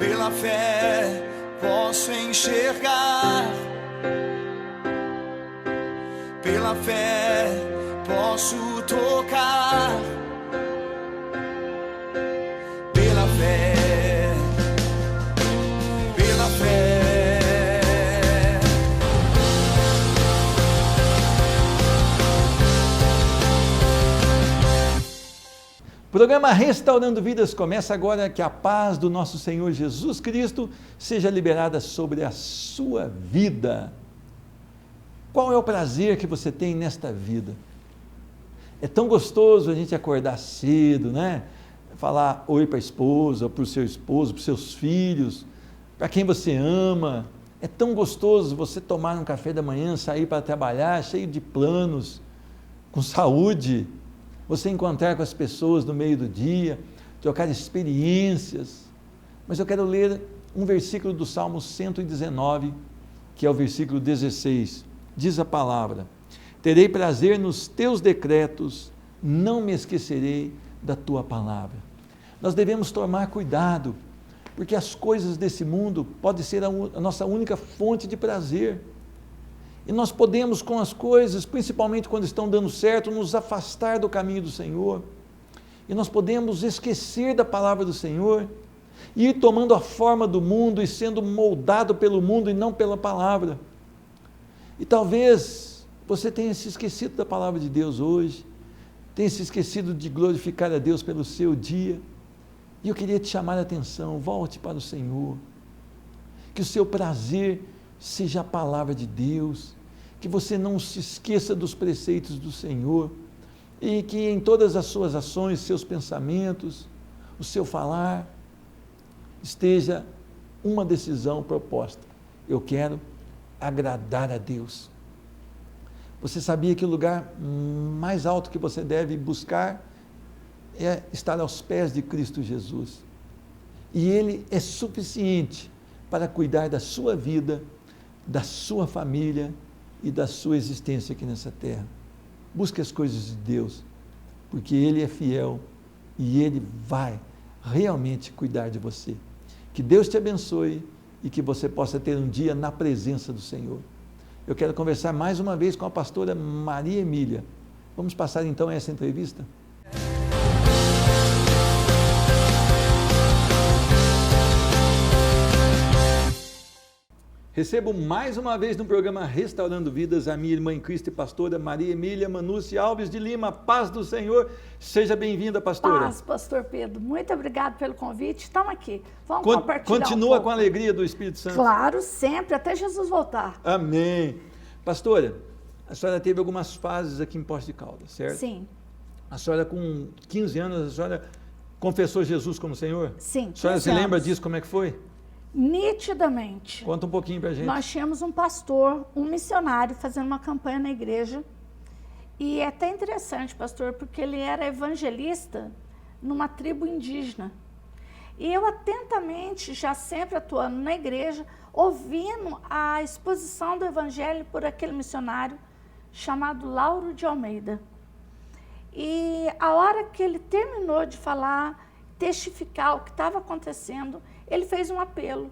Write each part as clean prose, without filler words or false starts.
Pela fé posso enxergar, pela fé posso tocar, pela fé, pela fé. O programa Restaurando Vidas começa agora. Que a paz do nosso Senhor Jesus Cristo seja liberada sobre a sua vida. Qual é o prazer que você tem nesta vida? É tão gostoso a gente acordar cedo, né? Falar oi para a esposa, para o seu esposo, para os seus filhos, para quem você ama. É tão gostoso você tomar um café da manhã, sair para trabalhar, cheio de planos, com saúde. Você encontrar com as pessoas no meio do dia, trocar experiências. Mas eu quero ler um versículo do Salmo 119, que é o versículo 16. Diz a palavra: terei prazer nos teus decretos, não me esquecerei da tua palavra. Nós devemos tomar cuidado, porque as coisas desse mundo podem ser a nossa única fonte de prazer. E nós podemos, com as coisas, principalmente quando estão dando certo, nos afastar do caminho do Senhor. E nós podemos esquecer da palavra do Senhor, e ir tomando a forma do mundo e sendo moldado pelo mundo e não pela palavra. E talvez você tenha se esquecido da palavra de Deus hoje, tenha se esquecido de glorificar a Deus pelo seu dia. E eu queria te chamar a atenção: volte para o Senhor, que o seu prazer seja a palavra de Deus, que você não se esqueça dos preceitos do Senhor, e que em todas as suas ações, seus pensamentos, o seu falar, esteja uma decisão proposta: eu quero agradar a Deus. Você sabia que o lugar mais alto que você deve buscar é estar aos pés de Cristo Jesus, e Ele é suficiente para cuidar da sua vida, da sua família e da sua existência aqui nessa terra. Busque as coisas de Deus, porque Ele é fiel e Ele vai realmente cuidar de você. Que Deus te abençoe e que você possa ter um dia na presença do Senhor. Eu quero conversar mais uma vez com a pastora Maria Emília. Vamos passar então essa entrevista? Recebo mais uma vez no programa Restaurando Vidas a minha irmã em Cristo e pastora Maria Emília Manucci Alves de Lima. Paz do Senhor, seja bem-vinda, pastora. Paz, pastor Pedro, muito obrigado pelo convite, estamos aqui, vamos compartilhar Continua com a alegria do Espírito Santo. Claro, sempre, até Jesus voltar. Amém. Pastora, a senhora teve algumas fases aqui em Poços de Caldas, certo? Sim. A senhora com 15 anos, a senhora confessou Jesus como Senhor? Sim. A senhora se lembra disso, como é que foi? Nitidamente. Conta um pouquinho pra gente. Nós tínhamos um pastor, um missionário, fazendo uma campanha na igreja, e é até interessante, pastor, porque ele era evangelista numa tribo indígena. E eu atentamente, já sempre atuando na igreja, ouvindo a exposição do evangelho por aquele missionário chamado Lauro de Almeida. E a hora que ele terminou de falar, testificar o que estava acontecendo, ele fez um apelo.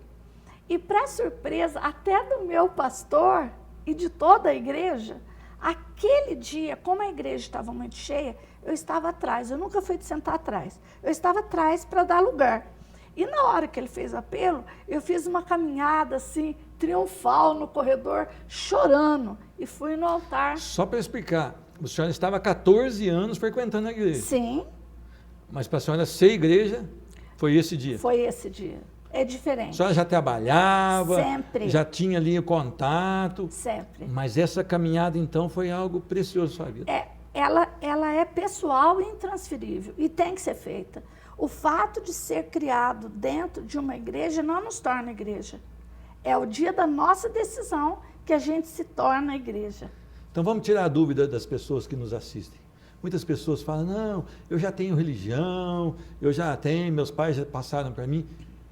E, para surpresa até do meu pastor e de toda a igreja, aquele dia, como a igreja estava muito cheia, eu estava atrás. Eu nunca fui de sentar atrás. Eu estava atrás para dar lugar. E na hora que ele fez o apelo, eu fiz uma caminhada assim, triunfal no corredor, chorando. E fui no altar. Só para explicar, a senhora estava há 14 anos frequentando a igreja. Sim. Mas para a senhora ser igreja, foi esse dia? Foi esse dia. É diferente. A senhora já trabalhava? Sempre. Já tinha ali o contato? Sempre. Mas essa caminhada, então, foi algo precioso na sua vida? Ela é pessoal e intransferível e tem que ser feita. O fato de ser criado dentro de uma igreja não nos torna igreja. É o dia da nossa decisão que a gente se torna igreja. Então vamos tirar a dúvida das pessoas que nos assistem. Muitas pessoas falam: não, eu já tenho religião, eu já tenho, meus pais já passaram para mim.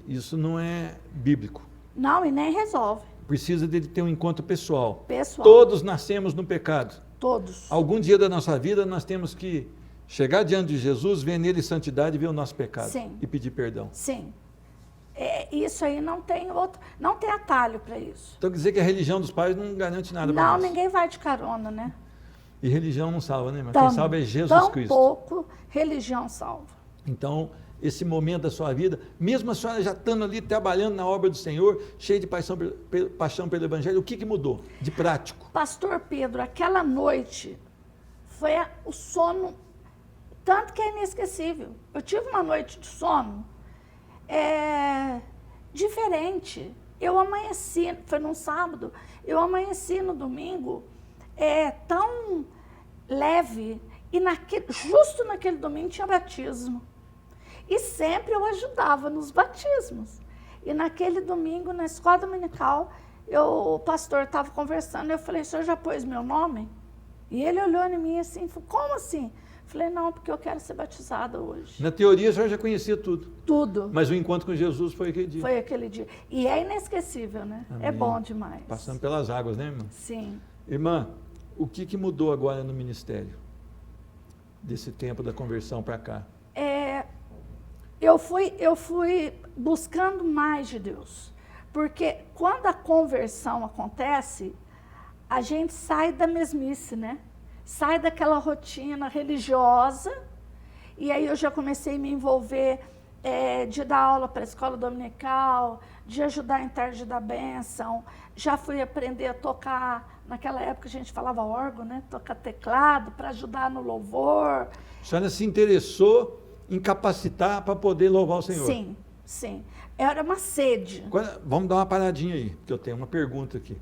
Isso não é bíblico. Não, e nem resolve. Precisa de ter um encontro pessoal. Pessoal. Todos nascemos no pecado. Todos. Algum dia da nossa vida nós temos que chegar diante de Jesus, ver nele santidade e ver o nosso pecado. Sim. E pedir perdão. Sim. Isso aí não tem atalho para isso. Então quer dizer que a religião dos pais não garante nada para Não, nós. ninguém vai de carona, né? E religião não salva, né? Mas quem salva é Jesus Cristo. Tampouco religião salva. Então, esse momento da sua vida, mesmo a senhora já estando ali trabalhando na obra do Senhor, cheia de paixão pelo Evangelho, o que mudou de prático? Pastor Pedro, aquela noite foi o sono, tanto que é inesquecível. Eu tive uma noite de sono diferente. Eu amanheci, foi num sábado, eu amanheci no domingo tão leve, e justo naquele domingo tinha batismo. E sempre eu ajudava nos batismos. E naquele domingo, na escola dominical, o pastor estava conversando, eu falei, o senhor já pôs meu nome? E ele olhou em mim assim, falou, como assim? Falei, não, porque eu quero ser batizada hoje. Na teoria, a senhora já conhecia tudo. Tudo. Mas o encontro com Jesus foi aquele dia. Foi aquele dia. E é inesquecível, né? Amém. É bom demais. Passando pelas águas, né, irmã? Sim. Irmã, o que mudou agora no ministério? Desse tempo da conversão para cá? Eu fui buscando mais de Deus. Porque quando a conversão acontece, a gente sai da mesmice, né? Sai daquela rotina religiosa, e aí eu já comecei a me envolver de dar aula para a escola dominical, de ajudar em tarde da bênção, já fui aprender a tocar, naquela época a gente falava órgão, né? Tocar teclado para ajudar no louvor. A senhora se interessou em capacitar para poder louvar o Senhor? Sim, sim. Era uma sede. Vamos dar uma paradinha aí, porque eu tenho uma pergunta aqui.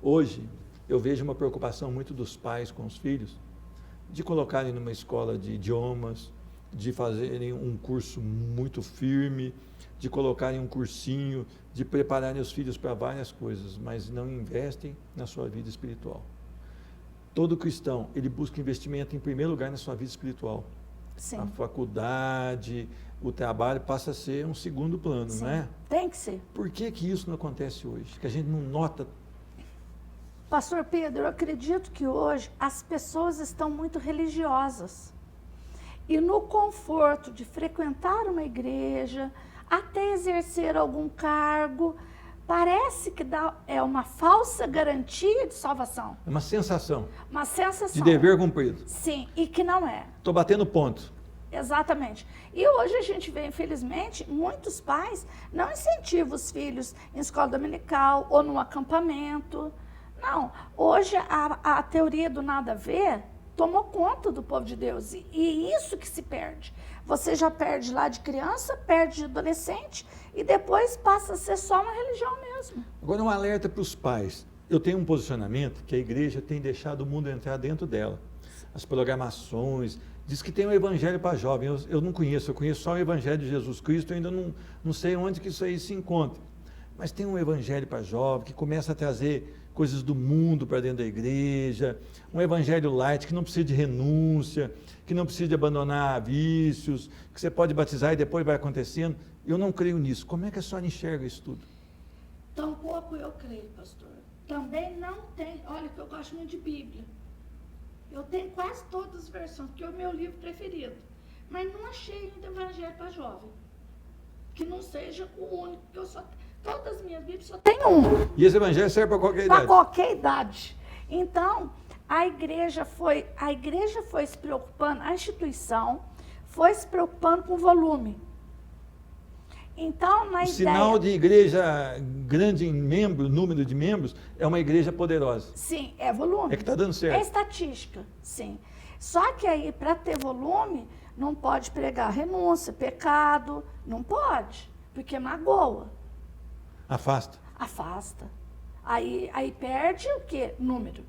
Hoje, eu vejo uma preocupação muito dos pais com os filhos, de colocarem numa escola de idiomas, de fazerem um curso muito firme, de colocarem um cursinho, de prepararem os filhos para várias coisas, mas não investem na sua vida espiritual. Todo cristão, ele busca investimento em primeiro lugar na sua vida espiritual. Sim. A faculdade, o trabalho passa a ser um segundo plano, Sim. não é? Tem que ser. Por que isso não acontece hoje? Que a gente não nota. Pastor Pedro, eu acredito que hoje as pessoas estão muito religiosas. E no conforto de frequentar uma igreja, até exercer algum cargo, parece que é uma falsa garantia de salvação. É uma sensação. Uma sensação. De dever cumprido. Sim, e que não é. Estou batendo ponto. Exatamente. E hoje a gente vê, infelizmente, muitos pais não incentivam os filhos em escola dominical ou num acampamento. Não, hoje a teoria do nada a ver tomou conta do povo de Deus. E isso que se perde. Você já perde lá de criança, perde de adolescente e depois passa a ser só uma religião mesmo. Agora um alerta para os pais. Eu tenho um posicionamento que a igreja tem deixado o mundo entrar dentro dela. As programações, diz que tem um evangelho para jovens. Eu não conheço, eu conheço só o evangelho de Jesus Cristo, eu ainda não sei onde que isso aí se encontra. Mas tem um evangelho para jovem que começa a trazer coisas do mundo para dentro da igreja, um evangelho light que não precisa de renúncia, que não precisa de abandonar vícios, que você pode batizar e depois vai acontecendo. Eu não creio nisso. Como é que a senhora enxerga isso tudo? Tampouco eu creio, pastor. Também não tem. Olha, que eu gosto muito de Bíblia. Eu tenho quase todas as versões, porque é o meu livro preferido. Mas não achei ainda evangelho para jovem. Que não seja o único, porque eu só todas as minhas Bíblias só tem um. E esse evangelho serve para qualquer idade? Para qualquer idade. Então, a igreja foi se preocupando, a instituição foi se preocupando com o volume. Então, o sinal de igreja grande em membros, número de membros, é uma igreja poderosa. Sim, é volume. É que está dando certo. É estatística, sim. Só que aí, para ter volume, não pode pregar renúncia, pecado, não pode, porque magoa. Afasta. Afasta. Aí perde o quê? Número.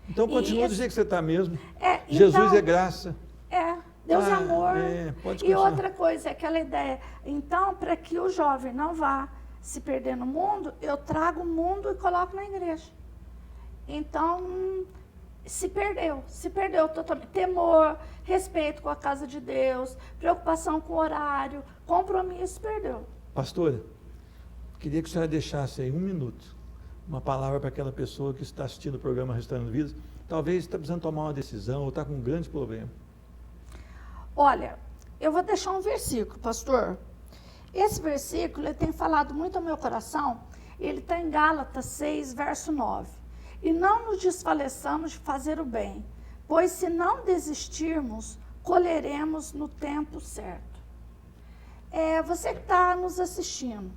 Então continua do jeito que você está mesmo. Então, Jesus é graça. Deus é amor. Pode e outra coisa, é aquela ideia. Então, para que o jovem não vá se perder no mundo, eu trago o mundo e coloco na igreja. Então, se perdeu totalmente. Temor, respeito com a casa de Deus, preocupação com o horário, compromisso, perdeu. Pastora, queria que a senhora deixasse aí 1 minuto, uma palavra para aquela pessoa que está assistindo o programa Restaurando Vidas, talvez está precisando tomar uma decisão ou está com um grande problema. Olha, eu vou deixar um versículo, pastor. Esse versículo ele tem falado muito ao meu coração. Ele está em Gálatas 6, verso 9. E não nos desfaleçamos de fazer o bem, pois se não desistirmos, colheremos no tempo certo. Você que está nos assistindo,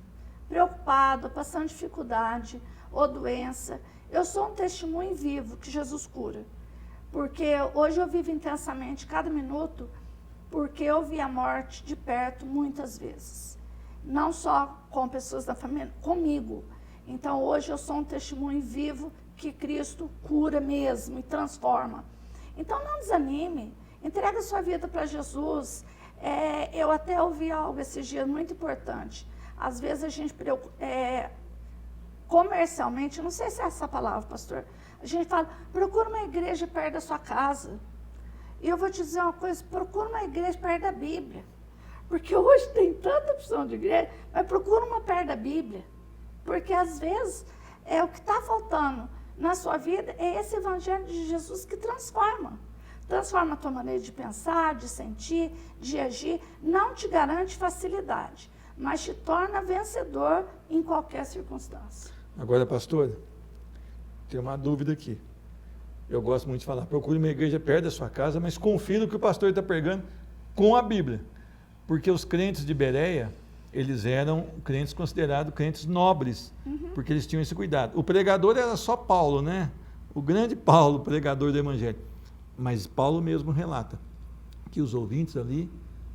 preocupado, passando dificuldade ou doença, eu sou um testemunho vivo que Jesus cura. Porque hoje eu vivo intensamente cada minuto, porque eu vi a morte de perto muitas vezes. Não só com pessoas da família, comigo. Então hoje eu sou um testemunho vivo que Cristo cura mesmo e transforma. Então não desanime, entrega a sua vida para Jesus. Eu até ouvi algo esses dias muito importante. Às vezes a gente, comercialmente, não sei se é essa palavra, pastor, a gente fala, procura uma igreja perto da sua casa. E eu vou te dizer uma coisa, procura uma igreja perto da Bíblia. Porque hoje tem tanta opção de igreja, mas procura uma perto da Bíblia. Porque às vezes o que está faltando na sua vida é esse evangelho de Jesus que transforma. Transforma a tua maneira de pensar, de sentir, de agir. Não te garante facilidade, mas te torna vencedor em qualquer circunstância. Agora, pastor, tem uma dúvida aqui. Eu gosto muito de falar, procure uma igreja perto da sua casa, mas confie no que o pastor está pregando com a Bíblia. Porque os crentes de Bereia, eles eram crentes considerados crentes nobres, porque eles tinham esse cuidado. O pregador era só Paulo, né? O grande Paulo, pregador do Evangelho. Mas Paulo mesmo relata que os ouvintes ali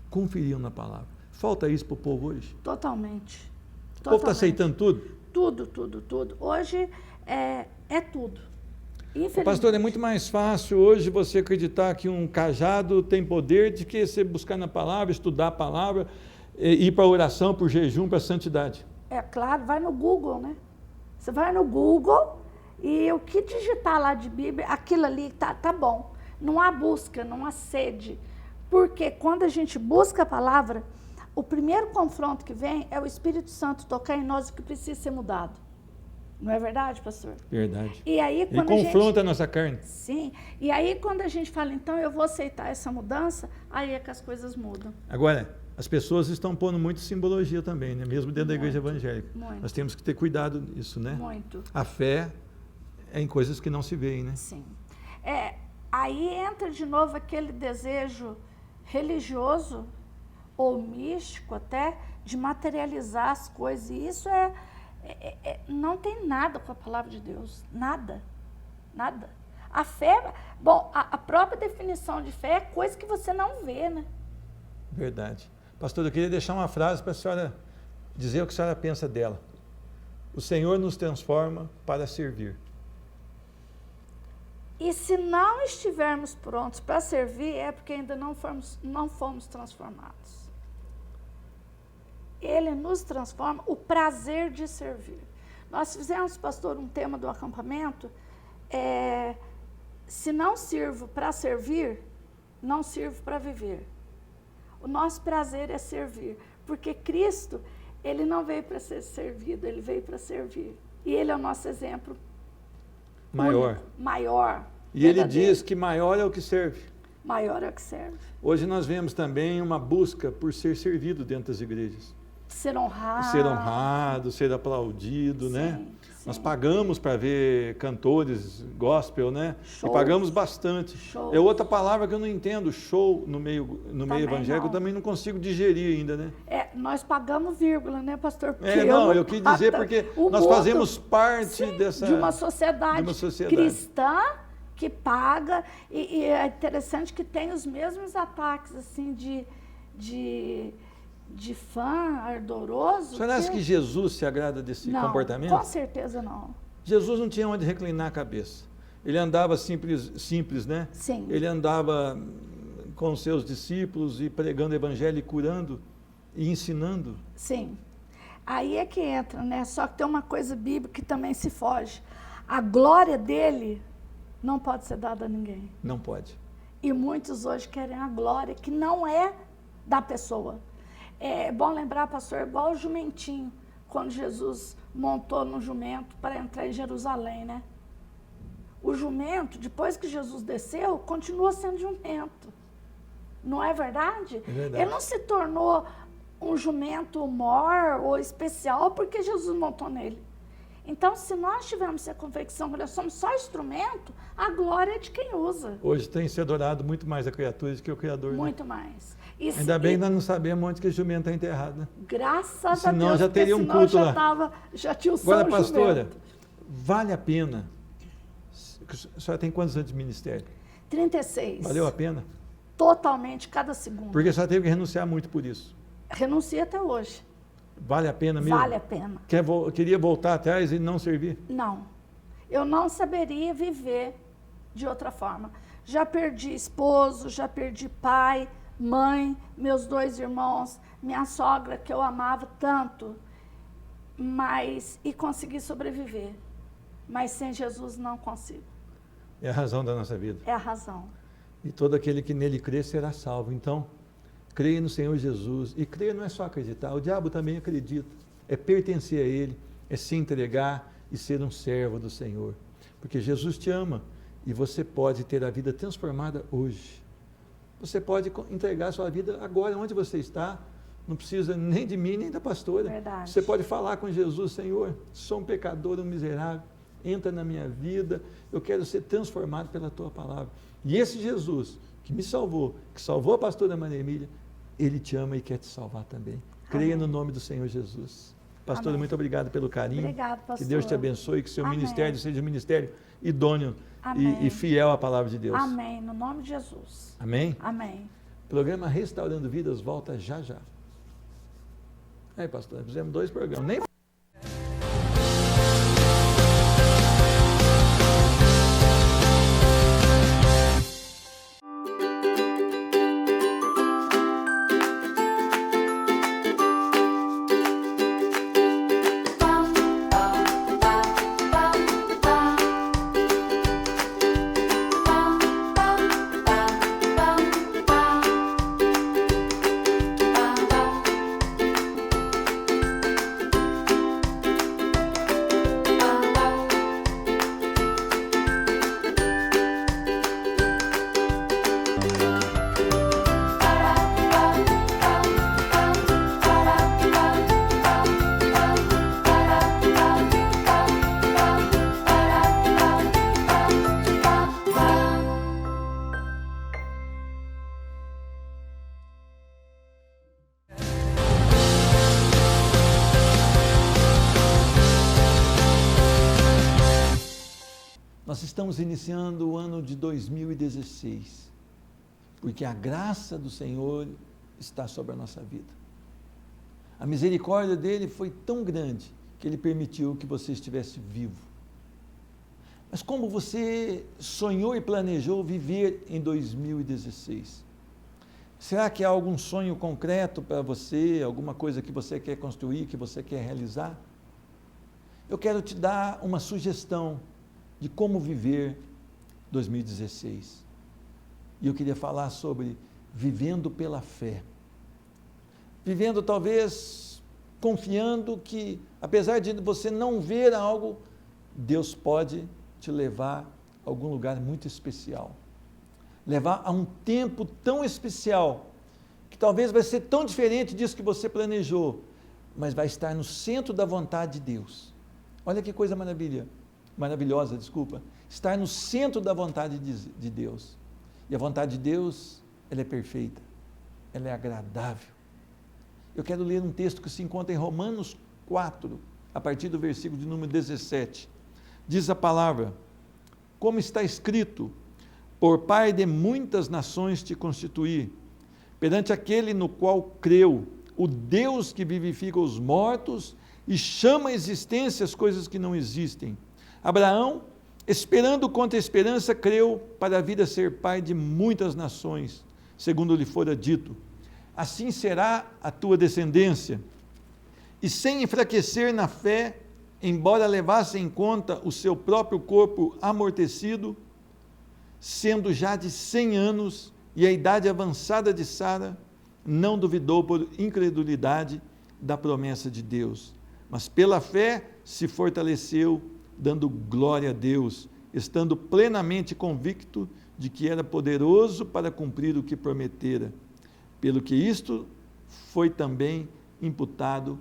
conferiam na palavra. Falta isso para o povo hoje? Totalmente. O povo está aceitando tudo? Tudo. Hoje é tudo. Pastor, é muito mais fácil hoje você acreditar que um cajado tem poder do que você buscar na palavra, estudar a palavra, ir para a oração, para o jejum, para a santidade. É claro, vai no Google, né? Você vai no Google e o que digitar lá de Bíblia, aquilo ali tá bom. Não há busca, não há sede. Porque quando a gente busca a palavra, o primeiro confronto que vem é o Espírito Santo tocar em nós o que precisa ser mudado. Não é verdade, pastor? Verdade. E aí, quando ele confronta a nossa carne. Sim. E aí, quando a gente fala, então, eu vou aceitar essa mudança, aí é que as coisas mudam. Agora, as pessoas estão pondo muito simbologia também, né? Mesmo dentro da igreja evangélica. Muito. Nós temos que ter cuidado nisso, né? Muito. A fé é em coisas que não se veem, né? Sim. Aí entra de novo aquele desejo religioso, ou místico até, de materializar as coisas. E isso não tem nada com a palavra de Deus. Nada. A fé, a própria definição de fé é coisa que você não vê, né? Verdade. Pastor, eu queria deixar uma frase para a senhora dizer o que a senhora pensa dela. O Senhor nos transforma para servir. E se não estivermos prontos para servir, é porque ainda não fomos transformados. Ele nos transforma, o prazer de servir. Nós fizemos, pastor, um tema do acampamento, se não sirvo para servir, não sirvo para viver. O nosso prazer é servir, porque Cristo, ele não veio para ser servido, ele veio para servir. E ele é o nosso exemplo maior. Maior. E ele diz que maior é o que serve. Maior é o que serve. Hoje nós vemos também uma busca por ser servido dentro das igrejas. Ser honrado. Ser honrado, ser aplaudido, né? Sim. Nós pagamos para ver cantores gospel, né? Show. E pagamos bastante. Show. É outra palavra que eu não entendo, show no meio evangélico, eu também não consigo digerir ainda, né? Nós pagamos vírgula, né, pastor? Eu quis dizer porque nós fazemos parte de uma sociedade cristã que paga, e é interessante que tem os mesmos ataques, assim, de fã ardoroso. Você acha que Jesus se agrada desse comportamento? Com certeza não. Jesus não tinha onde reclinar a cabeça. Ele andava simples, né? Sim. Ele andava com os seus discípulos e pregando o evangelho e curando e ensinando. Sim. Aí é que entra, né? Só que tem uma coisa bíblica que também se foge. A glória dele não pode ser dada a ninguém. Não pode. E muitos hoje querem a glória que não é da pessoa. É bom lembrar, pastor, igual o jumentinho, quando Jesus montou no jumento para entrar em Jerusalém, né? O jumento, depois que Jesus desceu, continua sendo jumento. Não é verdade? É verdade. Ele não se tornou um jumento mor ou especial porque Jesus montou nele. Então, se nós tivermos essa convicção que nós somos só instrumento, a glória é de quem usa. Hoje tem se adorado muito mais a criatura do que o Criador. Muito mais. Ainda bem que nós não sabemos onde que o jumento está enterrado, né? Graças a Deus. Senão já teria um culto lá. Já tinha o São Agora, pastora, jumento. vale a pena? A senhora tem quantos anos de ministério? 36. Valeu a pena? Totalmente, cada segundo. Porque a senhora teve que renunciar muito por isso. Renunciei até hoje. Vale a pena mesmo? Vale a pena. Queria voltar atrás e não servir? Não. Eu não saberia viver de outra forma. Já perdi esposo, já perdi pai, mãe, meus 2 irmãos, minha sogra, que eu amava tanto, e consegui sobreviver. Mas sem Jesus não consigo. É a razão da nossa vida. É a razão. E todo aquele que nele crê será salvo. Então, creia no Senhor Jesus. E crer não é só acreditar, o diabo também acredita. É pertencer a Ele, é se entregar e ser um servo do Senhor. Porque Jesus te ama e você pode ter a vida transformada hoje. Você pode entregar a sua vida agora, onde você está. Não precisa nem de mim, nem da pastora. Verdade. Você pode falar com Jesus: Senhor, sou um pecador, um miserável. Entra na minha vida, eu quero ser transformado pela Tua palavra. E esse Jesus que me salvou, que salvou a pastora Maria Emília, Ele te ama e quer te salvar também. Creia Amém. no nome do Senhor Jesus. Pastora, Amém. muito obrigado pelo carinho. Obrigado, pastor. Que Deus te abençoe, que seu Amém. ministério seja um ministério idôneo Amém. e fiel à palavra de Deus. Amém. No nome de Jesus. Amém? Amém. O programa Restaurando Vidas volta já já. Aí, pastor, fizemos 2 programas. Nem Nós estamos iniciando o ano de 2016, porque a graça do Senhor está sobre a nossa vida. A misericórdia dele foi tão grande que ele permitiu que você estivesse vivo. Mas como você sonhou e planejou viver em 2016? Será que há algum sonho concreto para você, alguma coisa que você quer construir, que você quer realizar? Eu quero te dar uma sugestão de como viver 2016. E eu queria falar sobre vivendo pela fé. Vivendo talvez confiando que, apesar de você não ver algo, Deus pode te levar a algum lugar muito especial. Levar a um tempo tão especial, que talvez vai ser tão diferente disso que você planejou, mas vai estar no centro da vontade de Deus. Olha que coisa maravilhosa, estar no centro da vontade de Deus. E a vontade de Deus, ela é perfeita, ela é agradável. Eu quero ler um texto que se encontra em Romanos 4, a partir do versículo de número 17. Diz a palavra: como está escrito, por pai de muitas nações te constituí, perante aquele no qual creu, o Deus que vivifica os mortos e chama à existência as coisas que não existem. Abraão, esperando contra a esperança, creu para a vida ser pai de muitas nações, segundo lhe fora dito: assim será a tua descendência. E sem enfraquecer na fé, embora levasse em conta o seu próprio corpo amortecido, sendo já de 100 anos e a idade avançada de Sara, não duvidou por incredulidade da promessa de Deus, mas pela fé se fortaleceu, dando glória a Deus, estando plenamente convicto de que era poderoso para cumprir o que prometera. Pelo que isto foi também imputado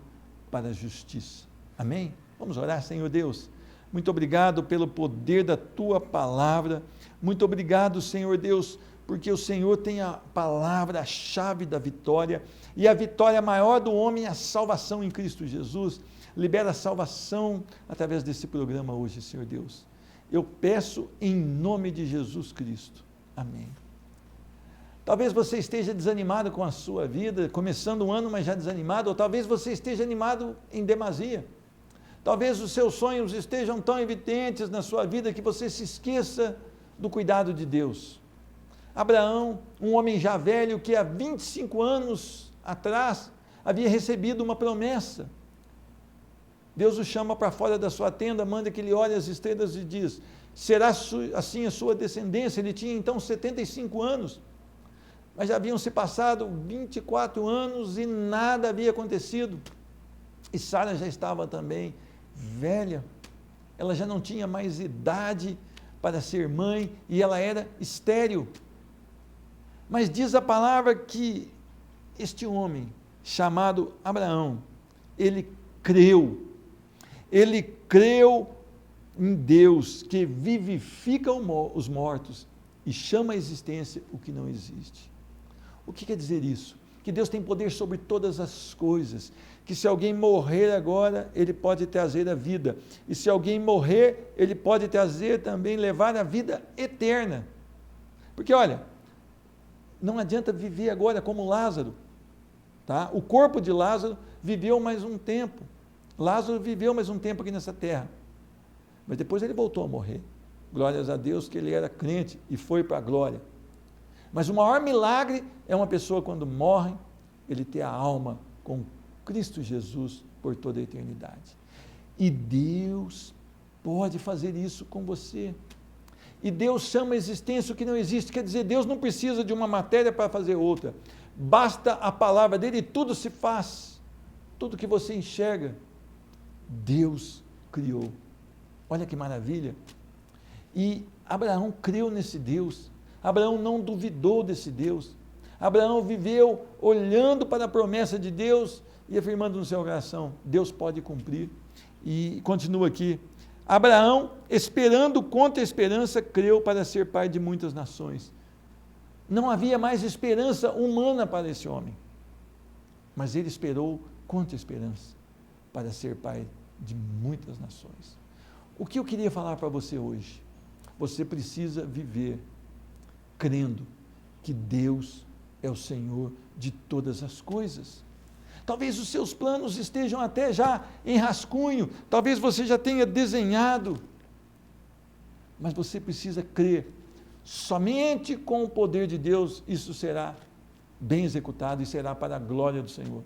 para a justiça. Amém? Vamos orar, Senhor Deus. Muito obrigado pelo poder da tua palavra. Muito obrigado, Senhor Deus, porque o Senhor tem a palavra, a chave da vitória, e a vitória maior do homem é a salvação em Cristo Jesus. Libera a salvação através desse programa hoje, Senhor Deus. Eu peço em nome de Jesus Cristo. Amém. Talvez você esteja desanimado com a sua vida, começando o ano, mas já desanimado, ou talvez você esteja animado em demasia. Talvez os seus sonhos estejam tão evidentes na sua vida que você se esqueça do cuidado de Deus. Abraão, um homem já velho que há 25 anos atrás havia recebido uma promessa. Deus o chama para fora da sua tenda, manda que ele olhe as estrelas e diz: será assim a sua descendência. Ele tinha então 75 anos, mas já haviam se passado 24 anos e nada havia acontecido. E Sara já estava também velha, ela já não tinha mais idade para ser mãe e ela era estéril. Mas diz a palavra que este homem, chamado Abraão, ele creu em Deus, que vivifica os mortos e chama à existência o que não existe. O que quer dizer isso? Que Deus tem poder sobre todas as coisas, que se alguém morrer agora, ele pode trazer a vida, e se alguém morrer, ele pode trazer também, levar a vida eterna. Porque olha, não adianta viver agora como Lázaro, tá? O corpo de Lázaro viveu mais um tempo, Lázaro viveu mais um tempo aqui nessa terra, mas depois ele voltou a morrer, glórias a Deus que ele era crente e foi para a glória. Mas o maior milagre é uma pessoa quando morre, ele ter a alma com Cristo Jesus por toda a eternidade. E Deus pode fazer isso com você. E Deus chama a existência o que não existe, quer dizer, Deus não precisa de uma matéria para fazer outra. Basta a palavra dele e tudo se faz. Tudo que você enxerga, Deus criou. Olha que maravilha. E Abraão creu nesse Deus. Abraão não duvidou desse Deus. Abraão viveu olhando para a promessa de Deus e afirmando no seu coração: Deus pode cumprir. E continua aqui: Abraão, esperando contra a esperança, creu para ser pai de muitas nações. Não havia mais esperança humana para esse homem, mas ele esperou contra a esperança para ser pai de muitas nações. O que eu queria falar para você hoje? Você precisa viver crendo que Deus é o Senhor de todas as coisas. Talvez os seus planos estejam até já em rascunho, talvez você já tenha desenhado, mas você precisa crer. Somente com o poder de Deus isso será bem executado e será para a glória do Senhor.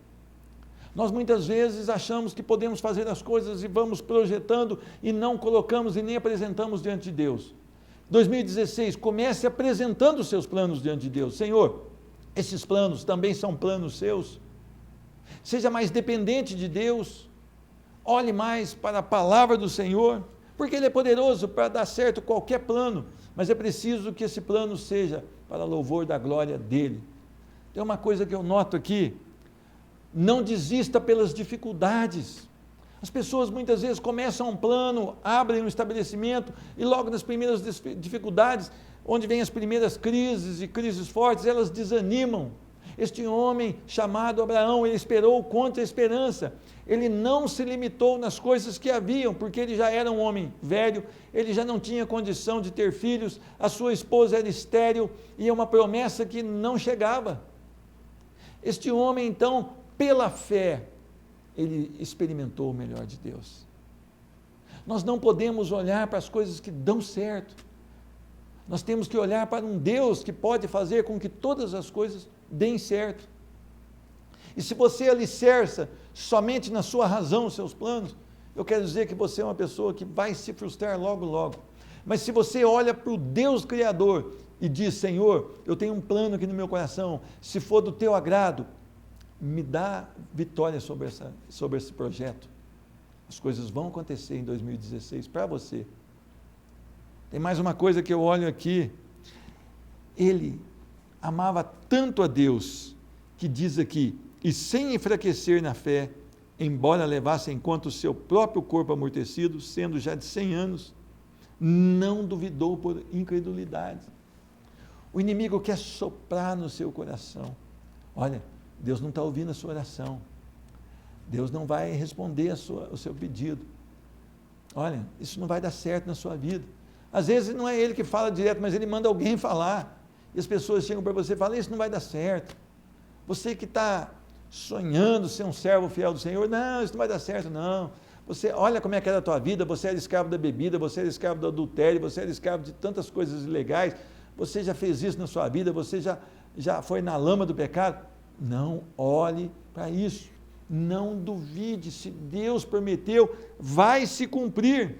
Nós muitas vezes achamos que podemos fazer as coisas e vamos projetando e não colocamos e nem apresentamos diante de Deus. 2016, comece apresentando os seus planos diante de Deus. Senhor, esses planos também são planos seus. Seja mais dependente de Deus, olhe mais para a palavra do Senhor, porque Ele é poderoso para dar certo qualquer plano, mas é preciso que esse plano seja para louvor da glória dEle. Tem uma coisa que eu noto aqui: não desista pelas dificuldades. As pessoas muitas vezes começam um plano, abrem um estabelecimento e logo nas primeiras dificuldades, onde vem as primeiras crises e crises fortes, elas desanimam. Este homem chamado Abraão, ele esperou contra a esperança. Ele não se limitou nas coisas que haviam, porque ele já era um homem velho, ele já não tinha condição de ter filhos, a sua esposa era estéril e é uma promessa que não chegava. Este homem, então, pela fé, ele experimentou o melhor de Deus. Nós não podemos olhar para as coisas que dão certo. Nós temos que olhar para um Deus que pode fazer com que todas as coisas deem certo. E se você alicerça somente na sua razão os seus planos, eu quero dizer que você é uma pessoa que vai se frustrar logo, logo. Mas se você olha para o Deus Criador e diz: Senhor, eu tenho um plano aqui no meu coração, se for do teu agrado, me dá vitória sobre esse projeto. As coisas vão acontecer em 2016 para você. Tem mais uma coisa que eu olho aqui. Ele amava tanto a Deus, que diz aqui: e sem enfraquecer na fé, embora levasse em conta o seu próprio corpo amortecido, sendo já de 100 anos, não duvidou por incredulidade. O inimigo quer soprar no seu coração. Olha, Deus não está ouvindo a sua oração. Deus não vai responder o seu pedido. Olha, isso não vai dar certo na sua vida. Às vezes não é ele que fala direto, mas ele manda alguém falar. E as pessoas chegam para você e falam, isso não vai dar certo. Você que está sonhando ser um servo fiel do Senhor, não, isso não vai dar certo, não. Você, olha como é que era a tua vida, você era escravo da bebida, você era escravo do adultério, você era escravo de tantas coisas ilegais, você já fez isso na sua vida, você já foi na lama do pecado. Não olhe para isso. Não duvide, se Deus prometeu, vai se cumprir.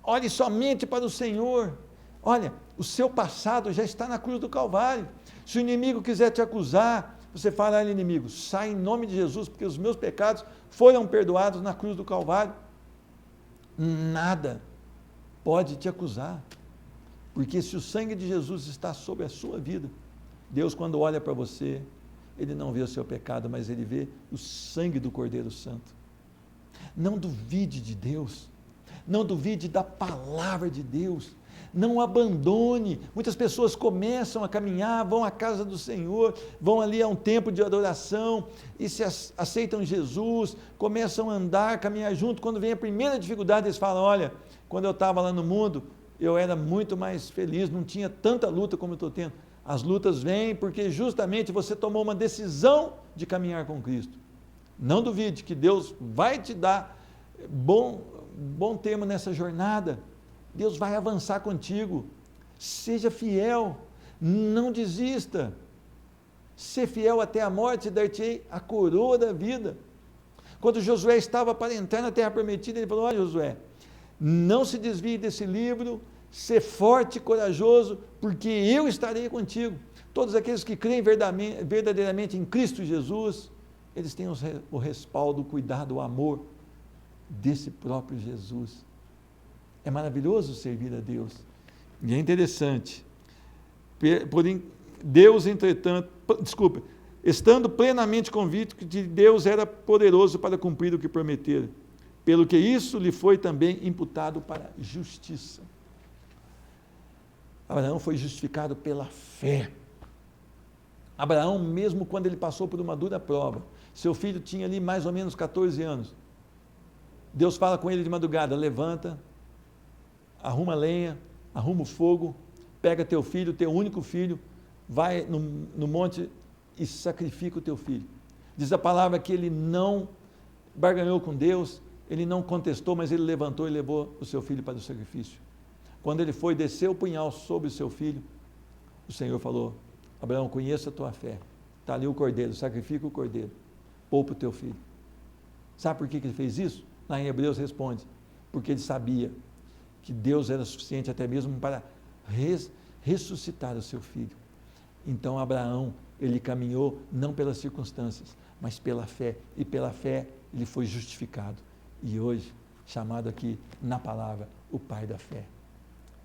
Olhe somente para o Senhor. Olha, o seu passado já está na cruz do Calvário. Se o inimigo quiser te acusar, você fala, olha, inimigo, sai em nome de Jesus, porque os meus pecados foram perdoados na cruz do Calvário. Nada pode te acusar, porque se o sangue de Jesus está sobre a sua vida, Deus, quando olha para você, Ele não vê o seu pecado, mas Ele vê o sangue do Cordeiro Santo. Não duvide de Deus, não duvide da palavra de Deus, não abandone. Muitas pessoas começam a caminhar, vão à casa do Senhor, vão ali a um tempo de adoração, e se aceitam Jesus, começam a andar, caminhar junto, quando vem a primeira dificuldade, eles falam, olha, quando eu estava lá no mundo, eu era muito mais feliz, não tinha tanta luta como eu estou tendo. As lutas vêm porque justamente você tomou uma decisão de caminhar com Cristo. Não duvide que Deus vai te dar bom termo nessa jornada. Deus vai avançar contigo. Seja fiel, não desista. Ser fiel até a morte, dar-te-ei a coroa da vida. Quando Josué estava para entrar na terra prometida, ele falou, olha Josué, não se desvie desse livro, ser forte e corajoso, porque eu estarei contigo. Todos aqueles que creem verdadeiramente em Cristo Jesus, eles têm o respaldo, o cuidado, o amor desse próprio Jesus. É maravilhoso servir a Deus. E é interessante. Deus, entretanto, estando plenamente convicto que Deus era poderoso para cumprir o que prometera, pelo que isso lhe foi também imputado para justiça. Abraão foi justificado pela fé. Abraão, mesmo quando ele passou por uma dura prova, seu filho tinha ali mais ou menos 14 anos, Deus fala com ele de madrugada, levanta, arruma lenha, arruma o fogo, pega teu filho, teu único filho, vai no monte e sacrifica o teu filho. Diz a palavra que ele não barganhou com Deus, ele não contestou, mas ele levantou e levou o seu filho para o sacrifício. Quando ele foi descer o punhal sobre o seu filho, o Senhor falou, Abraão, conheça a tua fé, está ali o cordeiro, sacrifica o cordeiro, poupa o teu filho. Sabe por que ele fez isso? Lá em Hebreus responde, porque ele sabia que Deus era suficiente até mesmo para ressuscitar o seu filho. Então Abraão, ele caminhou não pelas circunstâncias, mas pela fé, e pela fé ele foi justificado, e hoje, chamado aqui na palavra, o pai da fé.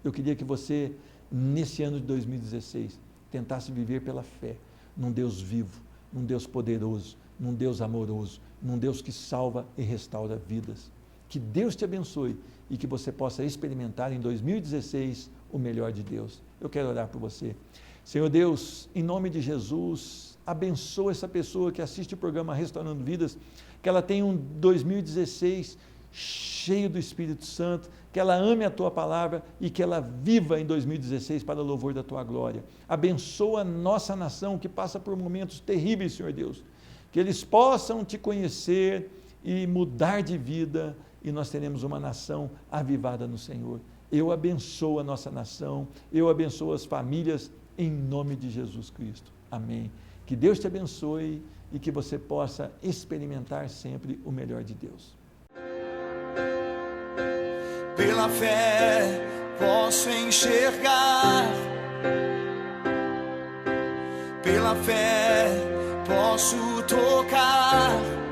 Eu queria que você, nesse ano de 2016, tentasse viver pela fé, num Deus vivo, num Deus poderoso, num Deus amoroso, num Deus que salva e restaura vidas. Que Deus te abençoe e que você possa experimentar em 2016 o melhor de Deus. Eu quero orar por você. Senhor Deus, em nome de Jesus, abençoa essa pessoa que assiste o programa Restaurando Vidas, que ela tenha um 2016 cheio do Espírito Santo, que ela ame a Tua palavra e que ela viva em 2016 para o louvor da Tua glória. Abençoa a nossa nação que passa por momentos terríveis, Senhor Deus, que eles possam Te conhecer e mudar de vida, e nós teremos uma nação avivada no Senhor. Eu abençoo a nossa nação, eu abençoo as famílias, em nome de Jesus Cristo. Amém. Que Deus te abençoe e que você possa experimentar sempre o melhor de Deus. Pela fé posso enxergar, pela fé posso tocar.